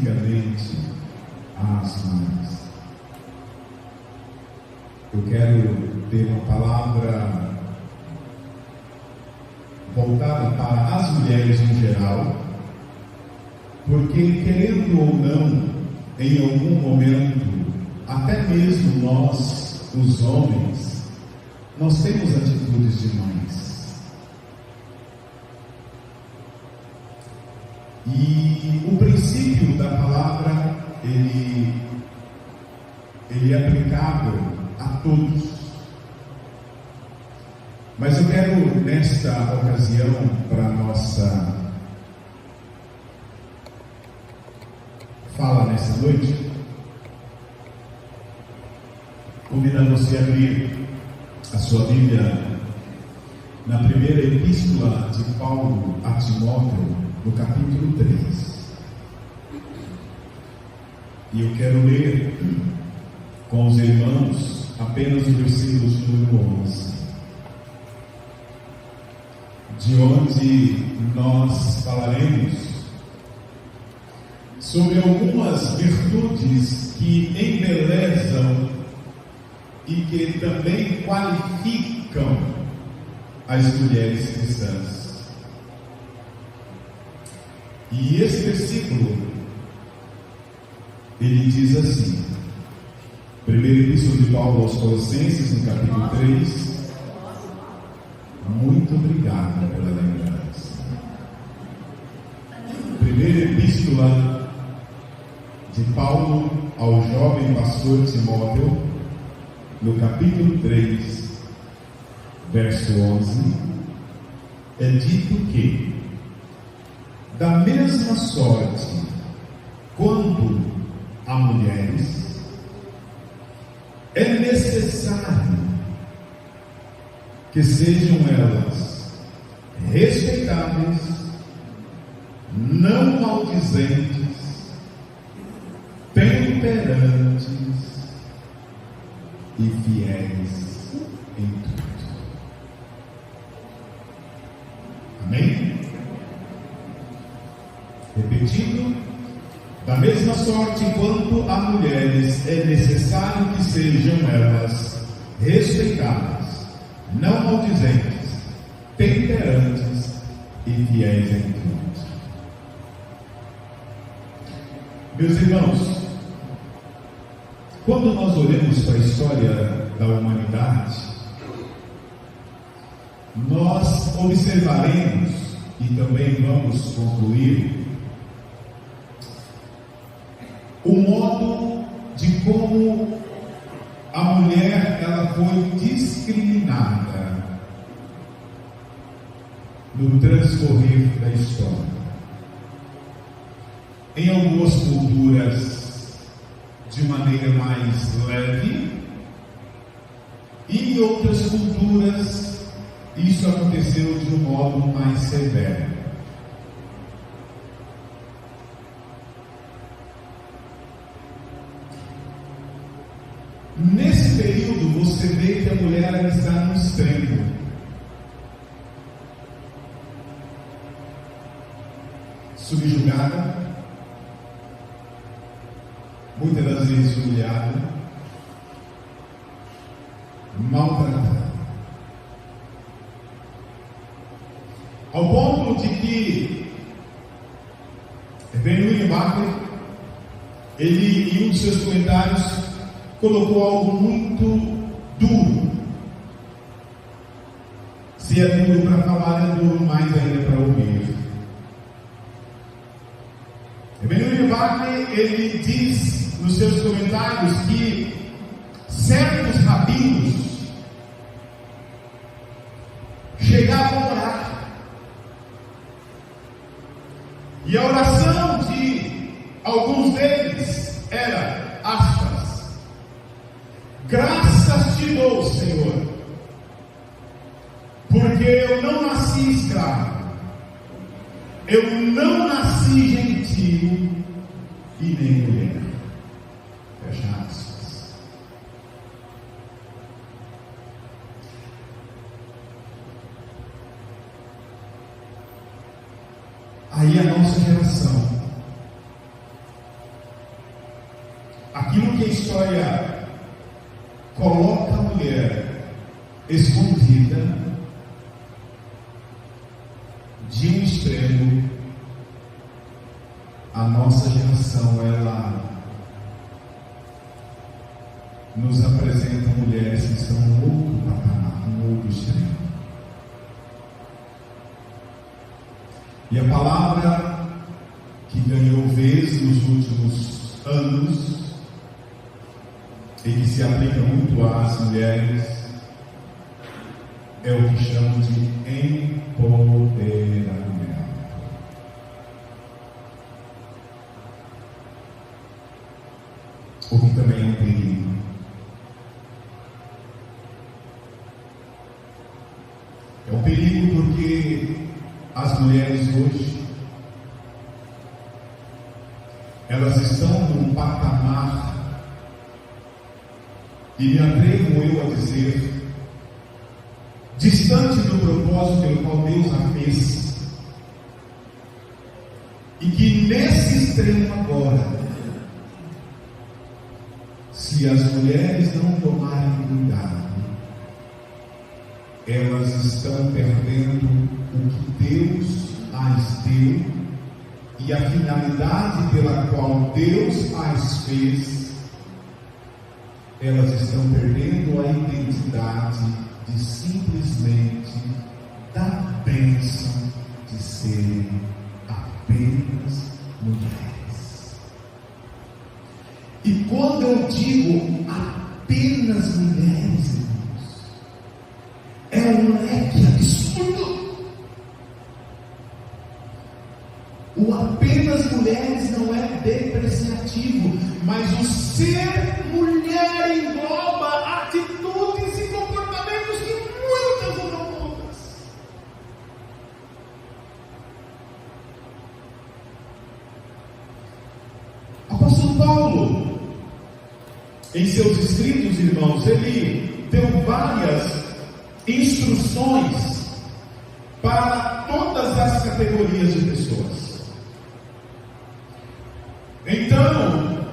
especificamente às mães. Eu quero ter uma palavra voltada para as mulheres em geral, porque, querendo ou não, em algum momento, até mesmo nós, os homens, nós temos atitudes de mães. E o princípio da palavra, ele é aplicável a todos. Mas eu quero, nesta ocasião, para a nossa fala nessa noite, convidar você a abrir a sua Bíblia na primeira epístola de Paulo a Timóteo, no capítulo 3. E eu quero ler com os irmãos apenas o versículo de número 11, de onde nós falaremos sobre algumas virtudes que embelezam e que também qualificam as mulheres cristãs. E esse versículo, ele diz assim, primeira epístola de Paulo aos Colossenses, no capítulo 3. Muito obrigado pela lembrança. Primeira epístola de Paulo ao jovem pastor Timóteo, no capítulo 3, verso 11, é dito que, da mesma sorte, quanto a mulheres, é necessário que sejam elas respeitáveis, não maldizentes, temperantes e fiéis em tudo. Amém? Repetindo, da mesma sorte quanto a mulheres, é necessário que sejam elas respeitáveis, não maldizentes, temperantes e fiéis em tudo. Meus irmãos, quando nós olhamos para a história da humanidade, nós observaremos e também vamos concluir o modo de como a mulher ela foi discriminada no transcorrer da história. Em algumas culturas de maneira mais leve, e em outras culturas isso aconteceu de um modo mais severo. Nesse período você vê que a mulher está no extremo. Subjugada, muitas das vezes humilhada, maltratada, ao ponto de que Benjamin Barclay, ele em um dos seus comentários colocou algo muito duro. Se é duro para falar, é duro mais ainda para ouvir. Benjamin Barclay, ele diz nos seus comentários que certos rabinos chegavam a orar, e a oração de alguns deles era, aspas, graças te dou, Senhor, porque eu não nasci escravo, eu não nasci gentil e nem mulher. Fecha aspas. Aí a nossa geração aquilo que a história coloca a mulher escondida de um extremo, a nossa geração, ela nos apresenta mulheres que estão em outro patamar, em outro extremo. E a palavra que ganhou vez nos últimos anos e que se aplica muito às mulheres é o que chamam de empoderamento. O que também é um perigo. É um perigo porque as mulheres hoje, elas estão num patamar, e me atrevo eu a dizer, distante do propósito pelo qual Deus a fez, e que nesse extremo agora, se as mulheres não tomarem cuidado, elas estão perdendo o que Deus as deu e a finalidade pela qual Deus as fez. Elas estão perdendo a identidade de simplesmente da bênção de serem apenas mulheres. E quando eu digo apenas mulheres, irmãos, é um leque absurdo. O apenas mulheres não é depreciativo, mas o ser mulher engloba atitudes e comportamentos que muitas não dão contas. Apóstolo Paulo, em seus escritos, irmãos, ele deu várias instruções para todas as categorias de pessoas. Então,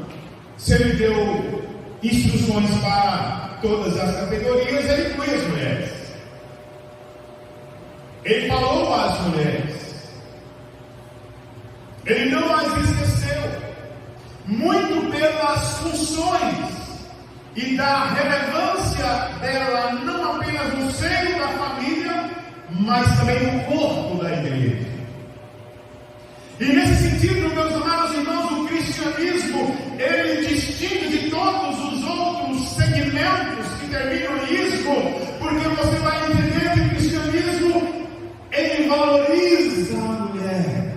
se ele deu instruções para todas as categorias, ele inclui as mulheres. Ele falou às mulheres. Ele não as esqueceu. Muito pelas funções e da relevância dela, não apenas no seio da família, mas também no corpo da igreja. E nesse sentido, meus amados irmãos, o cristianismo, ele distingue de todos os outros segmentos que terminam em ismo, porque você vai entender que o cristianismo, ele valoriza a mulher,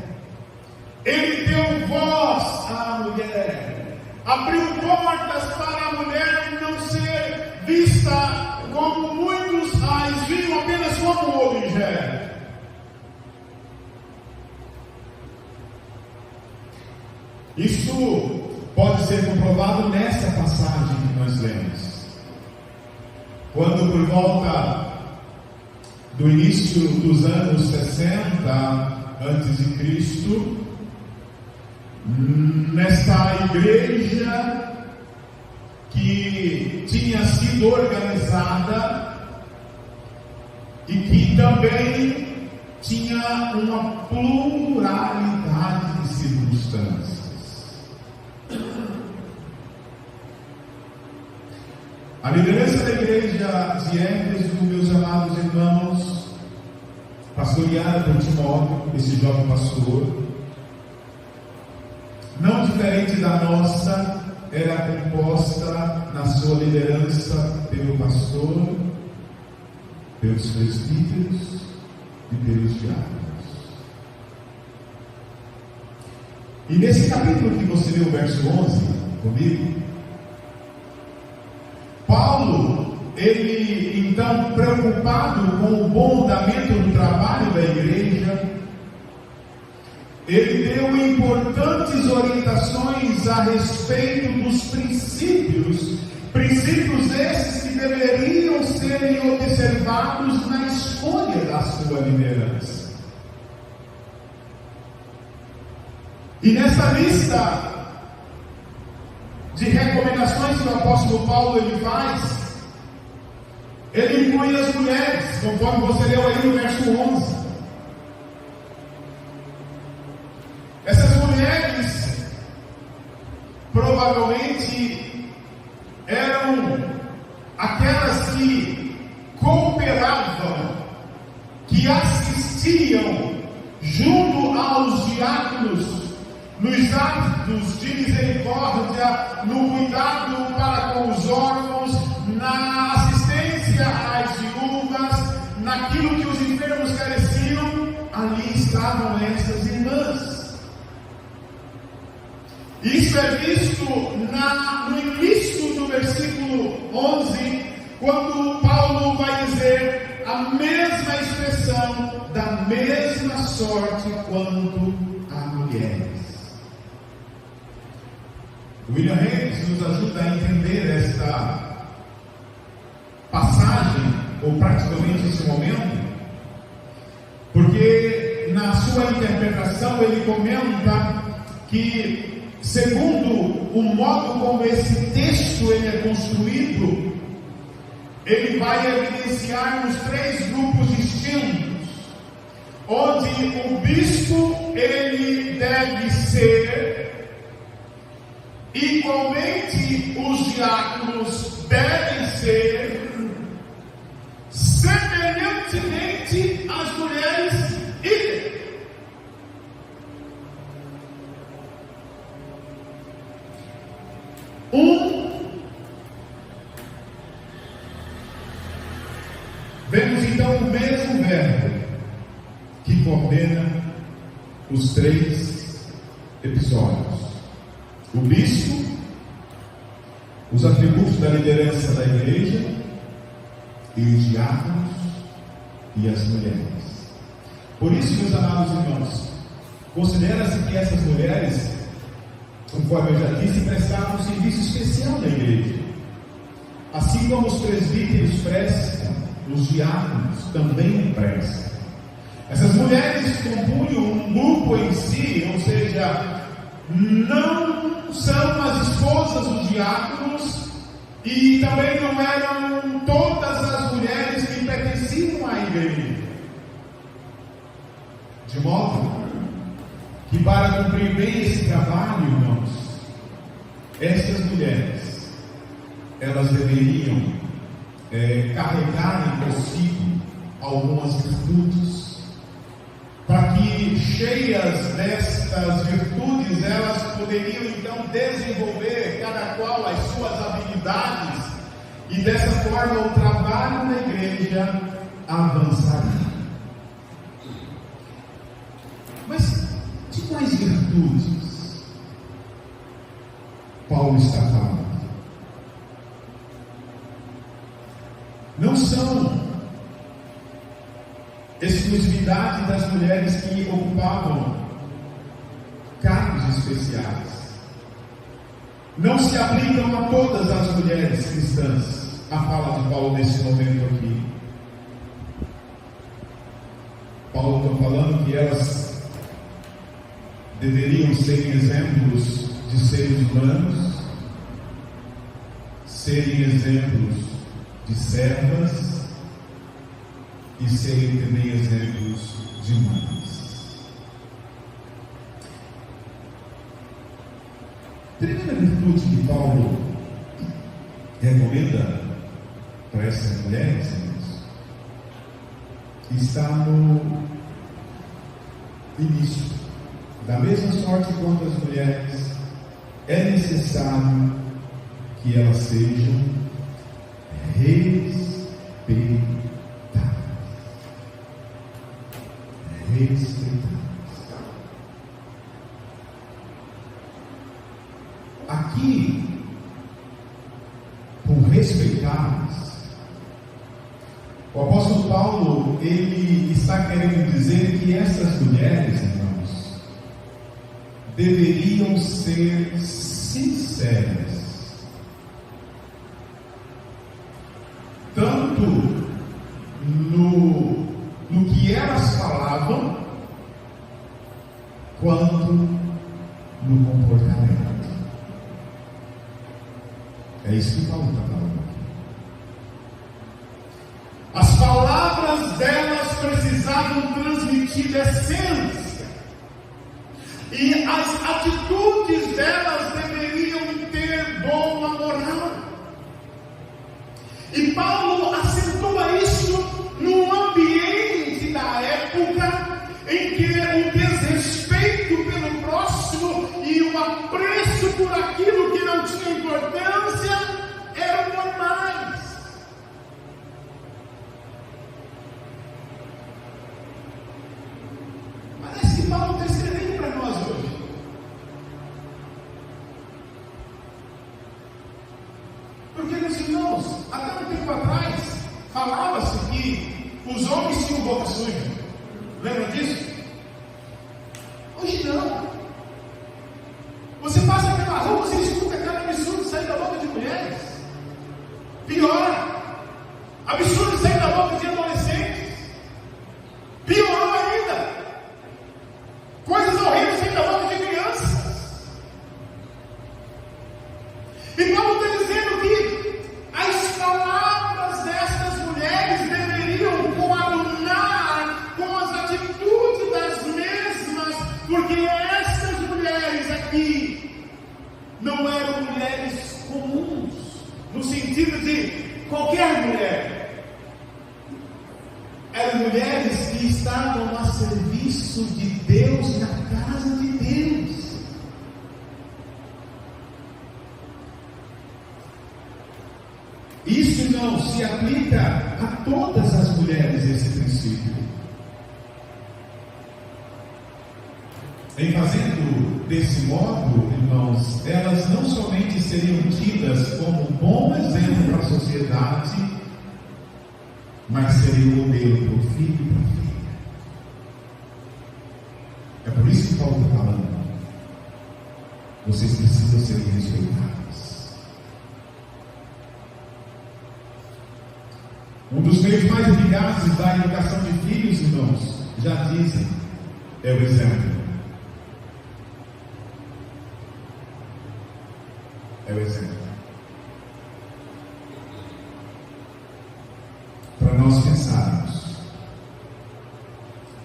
ele deu voz à mulher, abriu portas para a mulher não ser vista como muitos as viam, apenas como objeto. Isso pode ser comprovado nessa passagem que nós lemos. Quando por volta do início dos anos 60 a.C., nesta igreja que tinha sido organizada e que também tinha uma pluralidade de circunstâncias. A liderança da igreja de Éfeso, meus amados irmãos, pastoreada por Timóteo, esse jovem pastor, não diferente da nossa, era composta na sua liderança pelo pastor, pelos presbíteros e pelos diáconos. E nesse capítulo que você leu, o verso 11, comigo, Paulo, ele então preocupado com o bom andamento do trabalho da igreja, ele deu importantes orientações a respeito dos princípios esses que deveriam serem observados na escolha da sua liderança. E nessa lista de recomendações que o apóstolo Paulo ele faz, ele inclui as mulheres, conforme você leu aí no verso 11. Essas mulheres provavelmente eram aquelas que cooperavam, que assistiam junto aos diáconos nos atos de misericórdia, no cuidado para com os órfãos, na assistência às viúvas, naquilo que os enfermos careciam. Ali estavam essas irmãs. Isso é visto no início do versículo 11, quando Paulo vai dizer a mesma expressão, da mesma sorte quanto a mulheres. William Reis nos ajuda a entender esta passagem, ou praticamente esse momento, porque na sua interpretação ele comenta que, segundo o modo como esse texto ele é construído, ele vai evidenciar-nos 3 grupos distintos, onde o bispo ele deve ser, igualmente os diáconos devem ser, semelhantemente às mulheres idem. Vemos então o mesmo verbo que coordena os 3 episódios: o bispo, os atributos da liderança da igreja e os diáconos e as mulheres. Por isso, meus amados irmãos, considera-se que essas mulheres, conforme eu já disse, prestavam um serviço especial na igreja. Assim como os presbíteros prestam, os diáconos também prestam. Essas mulheres compunham um grupo em si, ou seja, não são as esposas dos diáconos e também não eram todas as mulheres que pertenciam à igreja. De modo que, para cumprir bem esse trabalho, irmãos, essas mulheres, elas deveriam carregar consigo algumas virtudes, para que, cheias destas virtudes, elas poderiam então desenvolver cada qual as suas habilidades, e dessa forma o trabalho na igreja avançaria. Mas de quais virtudes Paulo está falando? Não são exclusividade das mulheres que ocupavam cargos especiais. Não se aplicam a todas as mulheres cristãs a fala de Paulo nesse momento aqui. Paulo está falando que elas deveriam ser exemplos de seres humanos, serem exemplos de servas e serem também exemplos de mães. A primeira virtude que Paulo recomenda para essas mulheres, irmãos, está no início. Da mesma sorte quanto as mulheres, é necessário que elas sejam respeitadas. Aqui, por respeitadas, o apóstolo Paulo, ele está querendo dizer que essas mulheres, irmãos, deveriam ser sinceras, tanto no que elas falavam, quanto no comportamento. É isso que Paulo está falando. As palavras delas precisavam transmitir essência, e as atitudes delas deveriam ter boa moral. E Paulo acentua isso no ambiente da época em que o desrespeito pelo próximo e o apreço por aquilo que não tinha importância eram normais. Parece que Paulo está escrevendo para nós hoje. Porque, meus irmãos, até um tempo atrás, falava-se que os homens tinham boca suja. Lembra disso? Hoje não. Você passa pela rua, você escuta cada absurdo sair da boca de mulheres. Pior, absurdo sair da boca de adolescentes. Piorou ainda, coisas horríveis sair da boca de crianças. E Paulo está dizendo que as palavras destas mulheres deveriam coadunar com as atitudes das mesmas, porque estas mulheres aqui não eram mulheres comuns, no sentido de qualquer mulher. Eram mulheres que estavam a serviço de Deus, na casa de Deus. Isso não se aplica a todas as mulheres, esse princípio. Em fazendo desse modo, irmãos, elas não somente seriam tidas como um bom exemplo para a sociedade, mas seriam modelo para o filho e para a filha. É por isso que Paulo está falando. Vocês precisam ser respeitados. Um dos meios mais eficazes da educação de filhos, irmãos, já dizem, é o exemplo. É o exemplo. Para nós pensarmos,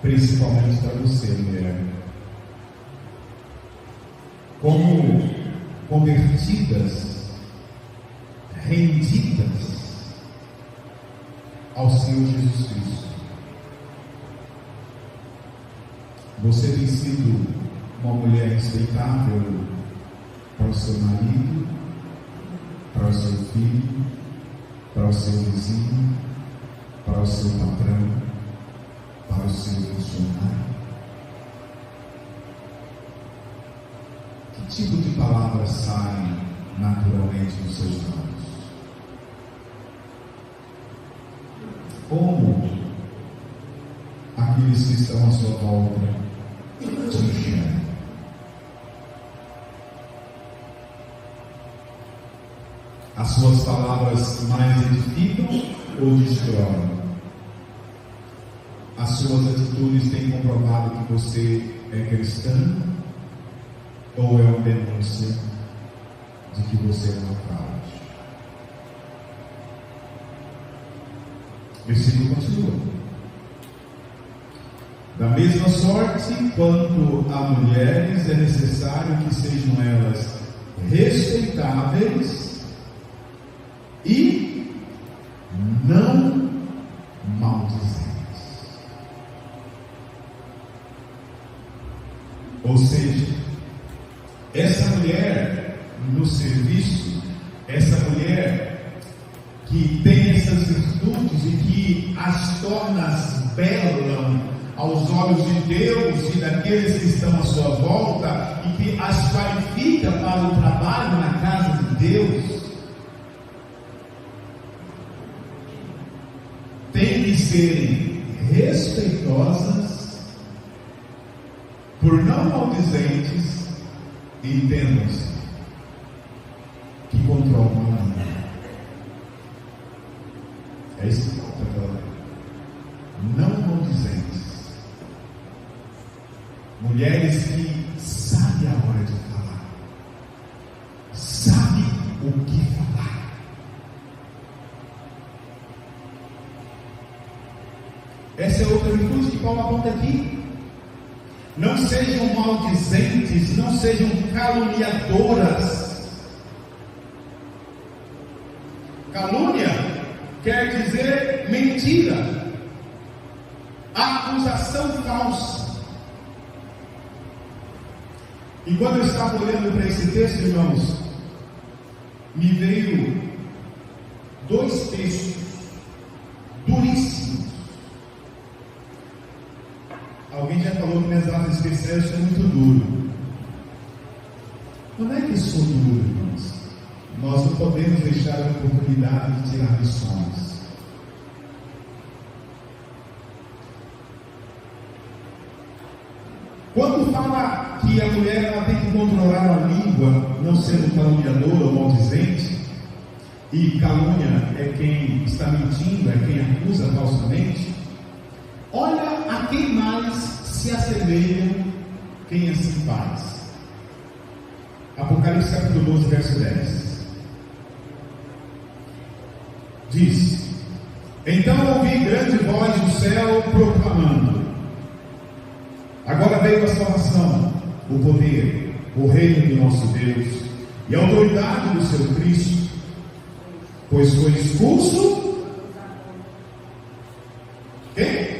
principalmente para você, mulher, como convertidas, rendidas ao Senhor Jesus Cristo. Você tem sido uma mulher respeitável para o seu marido, para o seu filho, para o seu vizinho, para o seu patrão, para o seu funcionário? Que tipo de palavras saem naturalmente dos seus lábios? Como aqueles que estão à sua volta te enxergam? As suas palavras mais edificam ou destroem? As suas atitudes têm comprovado que você é cristão ou é uma denúncia de que você é uma fraude? O versículo continua. Da mesma sorte, quanto a mulheres, é necessário que sejam elas respeitáveis e não maldizentes. Ou seja, essa mulher no serviço, essa mulher que tem essas virtudes e que as torna belas aos olhos de Deus e daqueles que estão à sua volta e que as qualifica para o trabalho na casa de Deus, tem que serem respeitosas, por não maldizentes, e entendam-se que controlam a vida. É isso que está falando. Não maldizentes. Mulheres que sabem a hora de falar, sabem o que falar. Essa é outra virtude que Paulo aponta aqui. Não sejam maldizentes, não sejam caluniadoras. Calúnia quer dizer mentira, acusação falsa. E quando eu estava olhando para esse texto, irmãos, me veio dois textos duríssimos. Alguém já falou que minhas datas especiais são muito duro. Não é que sou duro, irmãos. Nós não podemos deixar a oportunidade de tirar lições. Quando fala que a mulher ela tem que controlar a língua, não sendo caluniadora ou maldizente, e calúnia é quem está mentindo, é quem acusa falsamente, olha a quem mais se assemelham quem assim faz. Apocalipse capítulo 12, verso 10. Diz: então ouvi grande voz do céu proclamando: agora veio a salvação, o poder, o reino do nosso Deus e a autoridade do seu Cristo, pois foi expulso quem?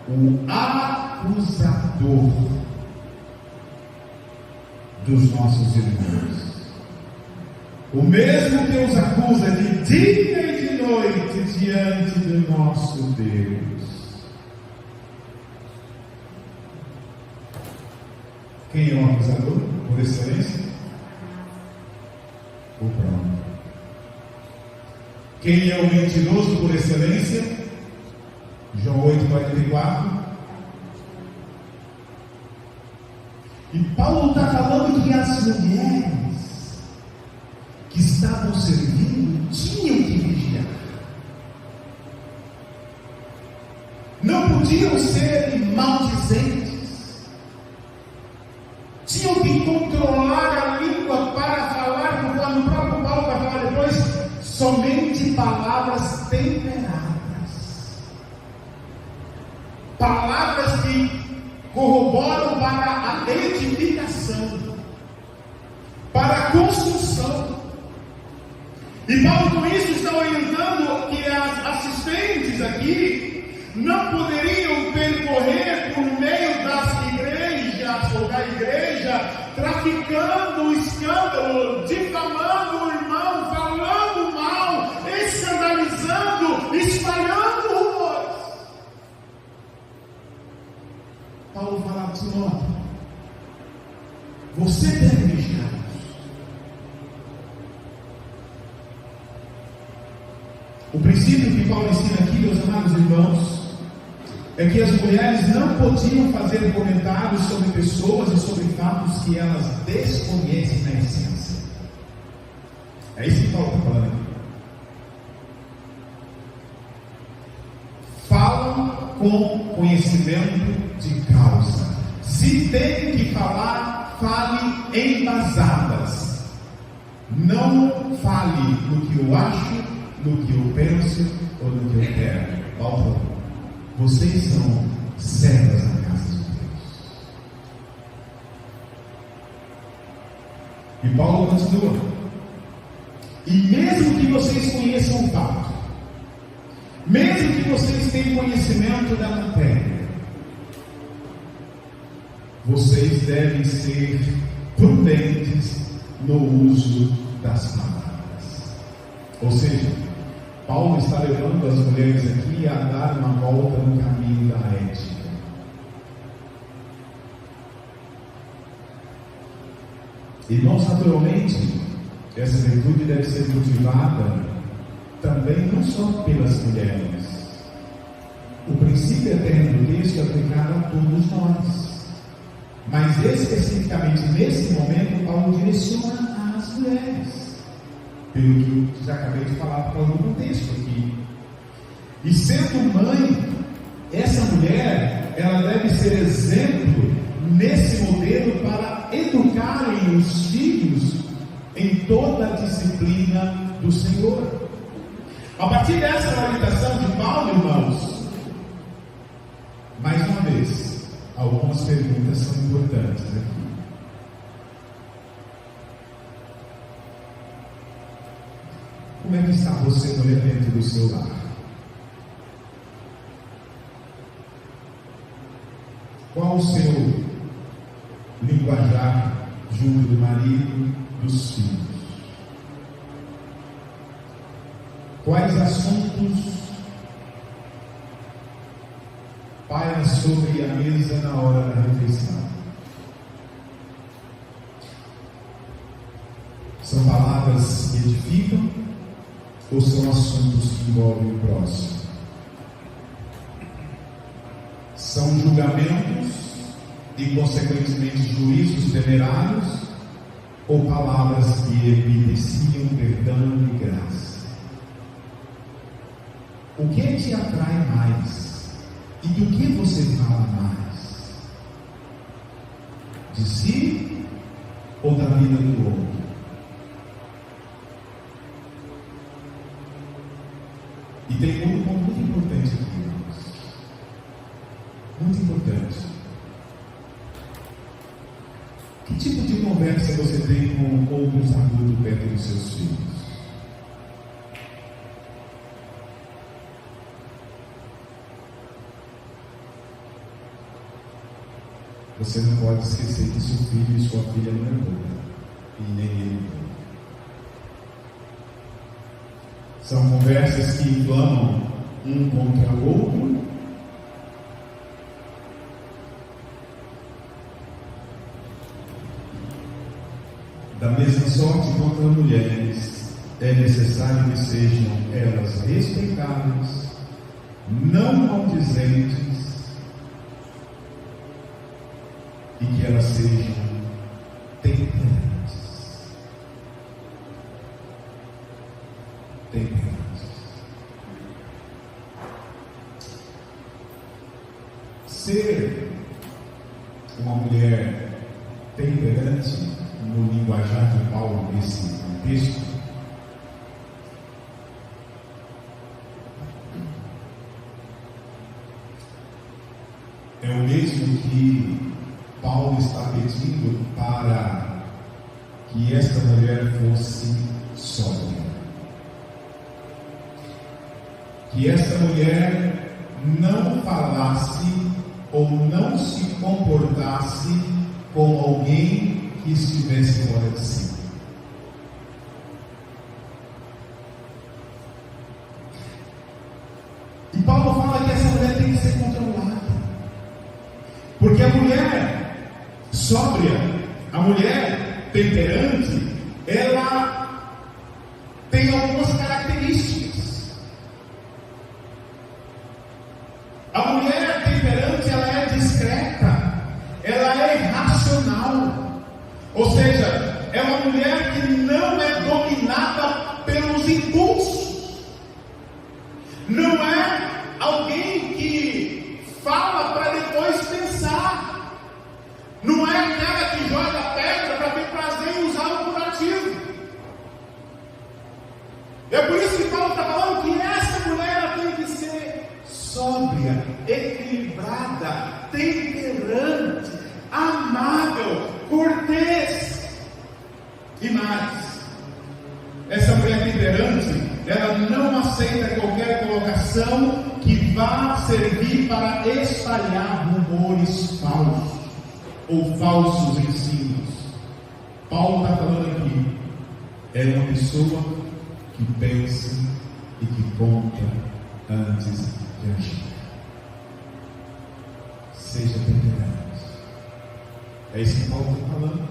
O acusador dos nossos irmãos, o mesmo que os acusa de dia e de noite diante do nosso Deus. Quem é o acusador por excelência? O próprio. Quem é o mentiroso por excelência? João 8,44. E Paulo está falando que as mulheres que estavam servindo tinham que vigiar. Não podiam ser maldizentes. Tinham que controlar a língua para falar, conforme o próprio Paulo vai falar depois, somente palavras temperadas. Palavras que corroboram para a edificação, para a construção. E Paulo com isso está orientando que as assistentes aqui não poderiam percorrer por meio das igrejas ou da igreja traficando escândalo, difamando o irmão, falando mal, escandalizando, espalhando rumores. Paulo fala a Timóteo: você deve vigiar. O princípio que Paulo ensina aqui, meus amados irmãos, é que as mulheres não podiam fazer comentários sobre pessoas e sobre fatos que elas desconhecem na essência. É isso que Paulo está falando aqui. Falam com conhecimento de causa. Se tem que falar, fale embasadas. Não fale no que eu acho, no que eu penso ou no que eu quero. Paulo, vocês são servas na casa de Deus. E Paulo continua: e mesmo que vocês conheçam o fato, mesmo que vocês tenham conhecimento da matéria, vocês devem ser prudentes no uso das palavras. Ou seja, Paulo está levando as mulheres aqui a dar uma volta no caminho da ética. E nós, naturalmente, essa virtude deve ser cultivada também não só pelas mulheres. O princípio eterno do texto é aplicado a todos nós. Mas especificamente nesse momento, Paulo direciona às mulheres. Pelo que eu já acabei de falar para o contexto aqui. E sendo mãe, essa mulher, ela deve ser exemplo nesse modelo para educarem os filhos em toda a disciplina do Senhor. A partir dessa orientação de Paulo, irmãos, algumas perguntas são importantes aqui. Como é que está você, mulher, dentro do seu lar? Qual o seu linguajar junto do marido, dos filhos? Quais assuntos paira sobre a mesa na hora da refeição? São palavras que edificam ou são assuntos que envolvem o próximo? São julgamentos e, consequentemente, juízos temerários ou palavras que evidenciam perdão e graça? O que te atrai mais? E do que você fala mais? De si ou da vida do outro? E tem um ponto muito importante aqui, irmãos. Muito importante. Que tipo de conversa você tem com outros adultos perto dos seus filhos? Você não pode esquecer que seu filho e sua filha não é boa, e nem ele é bom. São conversas que inflamam um contra o outro. Da mesma sorte quanto as mulheres, é necessário que sejam elas respeitadas, não maldizentes, e que elas sejam temperantes. Temperantes. Ser uma mulher temperante, no linguajar de Paulo nesse texto, é o mesmo que Paulo está pedindo para que esta mulher fosse sóbria. Que esta mulher não falasse ou não se comportasse como alguém que estivesse fora de si. E Paulo fala que essa mulher tem que ser controlada. Porque a mulher sóbria, a mulher temperante, ela tem algumas características. A mulher temperante, ela é discreta, ela é racional, ou seja, é uma mulher que não é dominada pelos impulsos, não é alguém que fala para depois pensar, não é aquela que joga pedra para ter prazer em usar o curativo. É por isso que Paulo está falando que essa mulher ela tem que ser sóbria, equilibrada, temperante, amável, cortês. E mais, essa mulher temperante, ela não aceita qualquer colocação que vá servir para espalhar rumores falsos ou falsos ensinos. Paulo está falando aqui, é uma pessoa que pensa e que conta antes de agir. Seja temperante. É isso que Paulo está falando.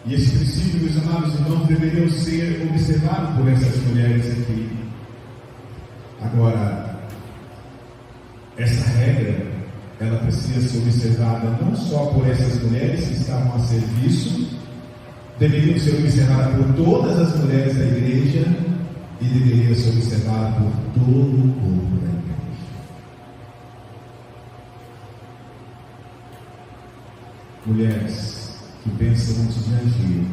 E esse princípio, meus amados irmãos, deveriam ser observados por essas mulheres aqui. Agora, essa regra, ela precisa ser observada não só por essas mulheres que estavam a serviço, deveriam ser observadas por todas as mulheres da igreja e deveria ser observada por todo o corpo da igreja. Mulheres que pensam antes de agir,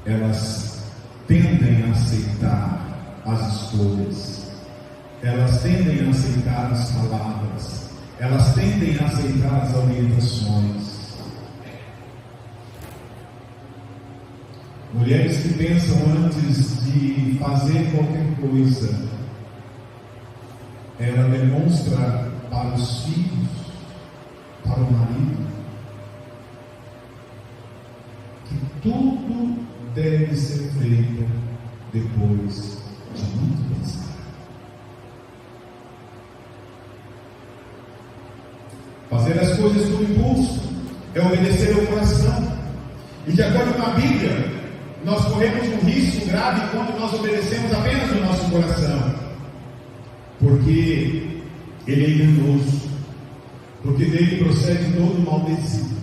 elas tendem a aceitar as escolhas, elas tendem a aceitar as palavras, elas tendem a aceitar as orientações. Mulheres que pensam antes de fazer qualquer coisa, ela demonstra para os filhos, para o marido, que tudo deve ser feito depois de muito pensar. Fazer as coisas por impulso é obedecer ao coração. E de acordo com a Bíblia, nós corremos um risco grave quando nós obedecemos apenas o nosso coração, porque ele é enganoso, porque dele procede todo o mau desígnio,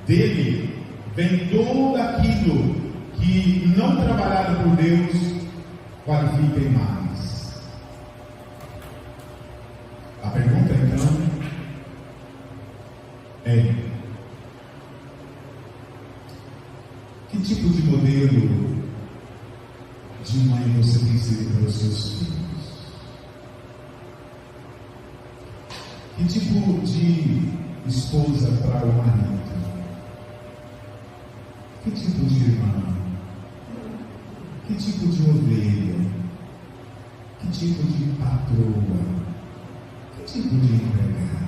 dele vem tudo aquilo que, não trabalhado por Deus, qualifica em mais. A pergunta então é: que tipo de modelo de mãe você tem sido para os seus filhos? Que tipo de esposa para o marido? Que tipo de irmã? Que tipo de ovelha? Que tipo de patroa? Que tipo de empregada?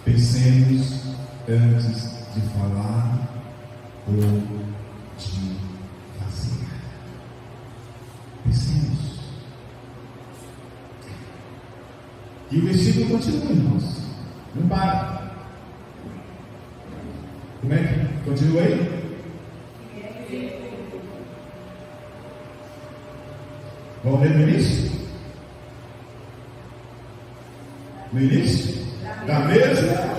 Pensemos antes de falar ou de fazer. Pensemos. E o versículo continua, irmãos. Não para. Como é que continua aí? Vamos ler no início? No início? Da mesa?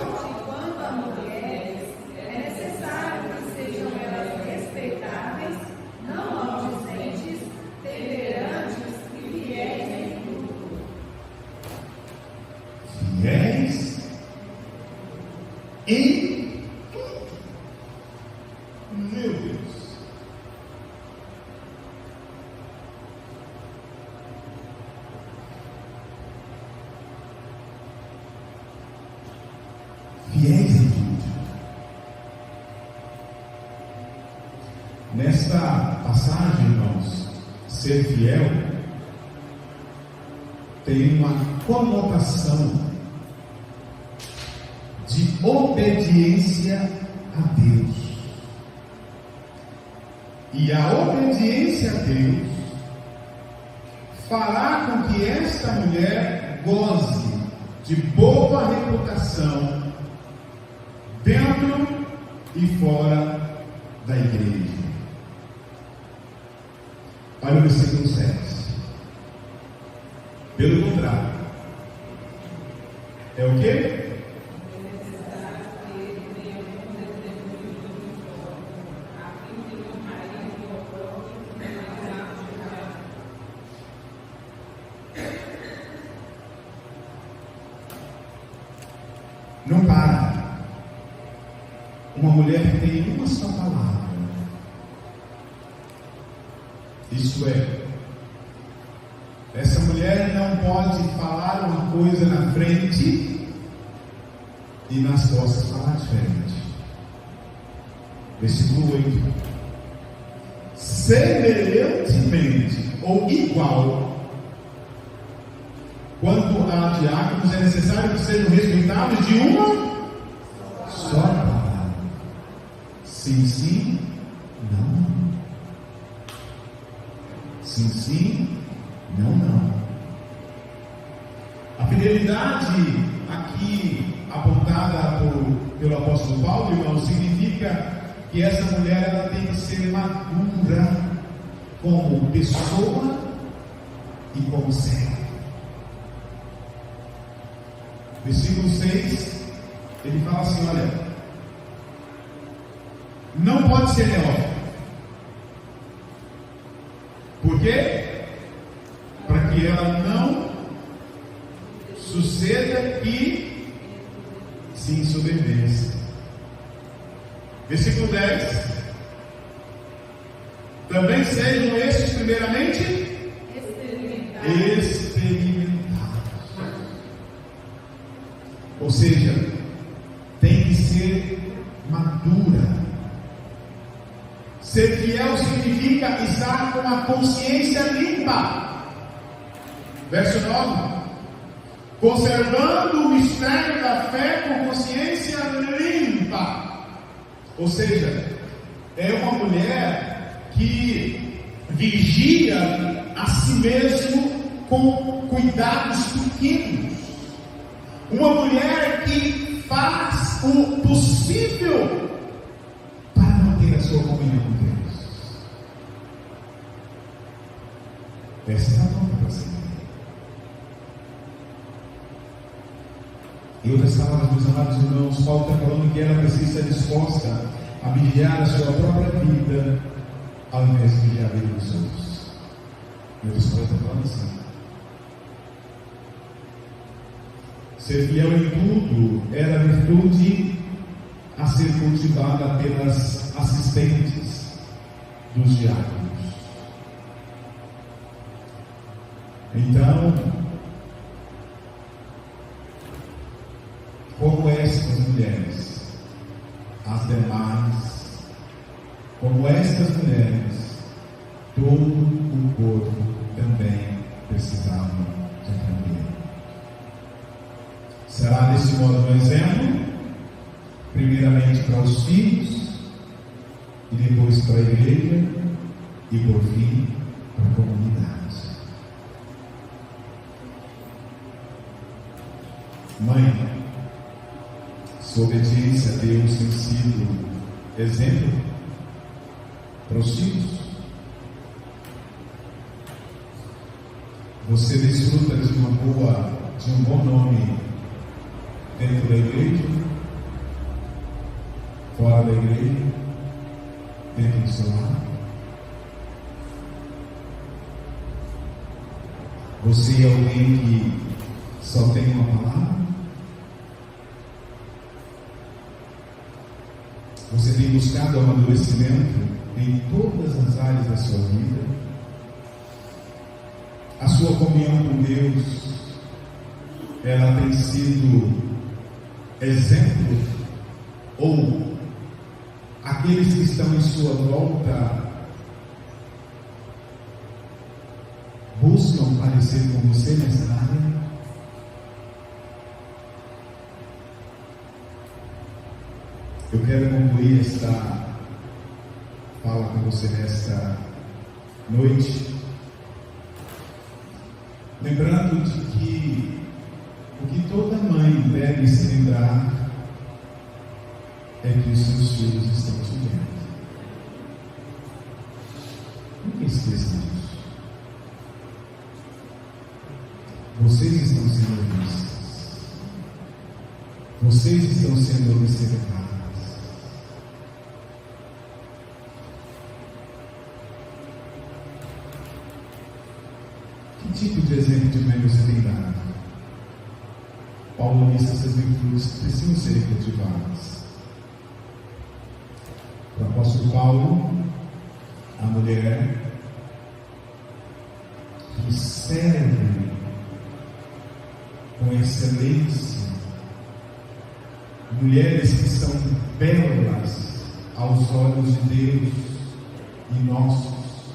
Quanto a mulheres, é necessário que sejam elas respeitáveis, não maldizentes, temperantes e fiéis em tudo. Fiéis em tudo. Meu Deus. Fiéis em tudo. Nesta passagem, irmãos, ser fiel tem uma conotação de obediência a Deus. E a obediência a Deus fará com que esta mulher goze de boa reputação dentro e fora da igreja. Olha o versículo 7. Pelo contrário, é o quê? Não para. Uma mulher que tem uma só palavra. Isso é, essa mulher não pode falar uma coisa na frente e nas costas falar diferente. Versículo 8. Semelhantemente ou igual, quanto a diáconos, é necessário que sejam respeitados de uma só palavra. Sim, sim, não. Sim, sim, não. A fidelidade aqui apontada pelo apóstolo Paulo, irmão, significa que essa mulher ela tem que ser madura como pessoa e como serva. Versículo 6, ele fala assim: olha, não pode ser neófito. Por quê? Para que ela não suceda que se ensoberbeça. Versículo 10. também sejam estes primeiramente experimentados. Ou seja, tem que ser madura. Ser fiel significa estar com a consciência limpa. Verso 9: conservando o mistério da fé com consciência limpa. Ou seja, é uma mulher que vigia a si mesmo com cuidados pequenos. Uma mulher que faz o possível para manter a sua comunhão com Deus. Essa é a nota para ser. Em outras palavras, meus amados irmãos, Paulo está falando que ela precisa estar disposta a vigiar a sua própria vida ao invés de vigiar a vida dos outros. Em outras palavras, está falando assim. Ser fiel em tudo era a virtude a ser cultivada pelas assistentes dos diáconos. Então, como estas mulheres, as demais, como estas mulheres, todo o corpo também precisava de aprender. Será desse modo um exemplo, primeiramente para os filhos, e depois para a igreja, e por fim para a comunidade. Mãe, sua obediência a Deus tem sido exemplo para os filhos? Você desfruta de um bom nome dentro da igreja, fora da igreja, dentro do seu lar? Você é alguém que só tem uma palavra? Você tem buscado amadurecimento em todas as áreas da sua vida? A sua comunhão com Deus, ela tem sido exemplo? Ou aqueles que estão em sua volta buscam parecer com você nessa área? Eu quero concluir esta fala com você nesta noite, lembrando de que o que toda mãe deve se lembrar é que os seus filhos estão te vendo. Nunca esqueça disso. Vocês estão sendo vistos. Vocês estão sendo observados. Que tipo de exemplo de mãe você tem dado? Paulo diz que essas virtudes precisam ser cultivadas. O apóstolo Paulo, a mulher que serve com excelência, mulheres que são belas aos olhos de Deus e nossos,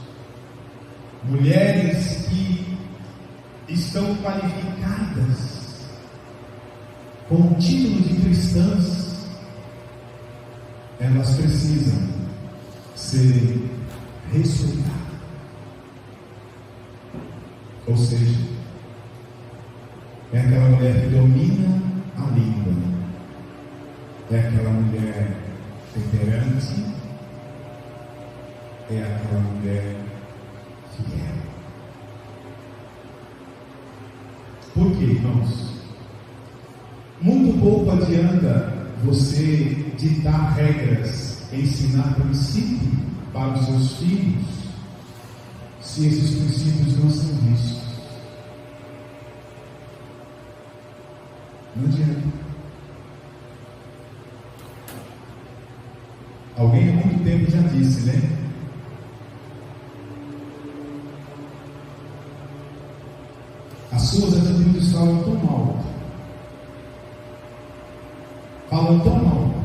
mulheres que estão qualificadas com o título de cristãs, elas precisam ser ressuscitadas. Ou seja, é aquela mulher que domina a língua, é aquela mulher temperante, é aquela mulher fiel. Por quê, irmãos? Muito pouco adianta você ditar regras, ensinar princípios para os seus filhos, se esses princípios não são vistos. Não adianta. Alguém há muito tempo já disse, né? suas atitudes falam tão alto,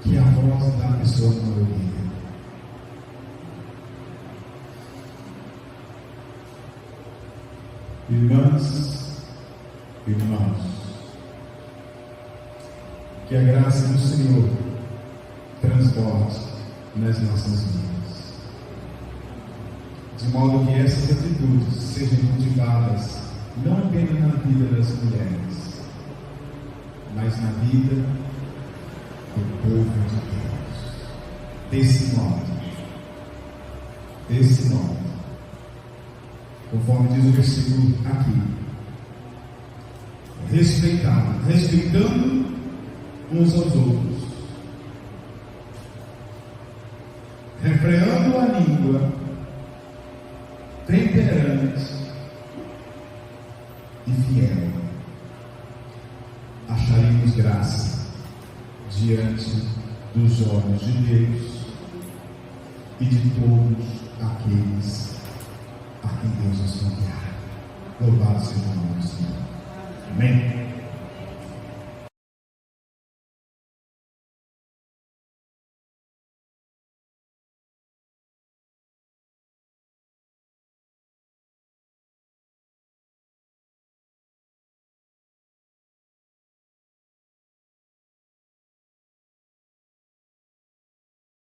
que a voz da pessoa não é ouvida. Irmãs, irmãos, que a graça do Senhor transborde nas nossas vidas, de modo que essas atitudes sejam cultivadas não apenas na vida das mulheres, mas na vida do povo de Deus. Desse modo, conforme diz o versículo aqui, respeitando uns aos outros, refreando a língua, temperante e fiel, acharemos graça diante dos olhos de Deus e de todos aqueles a quem Deus nos confiar. Louvado seja o nome do Senhor. Amém.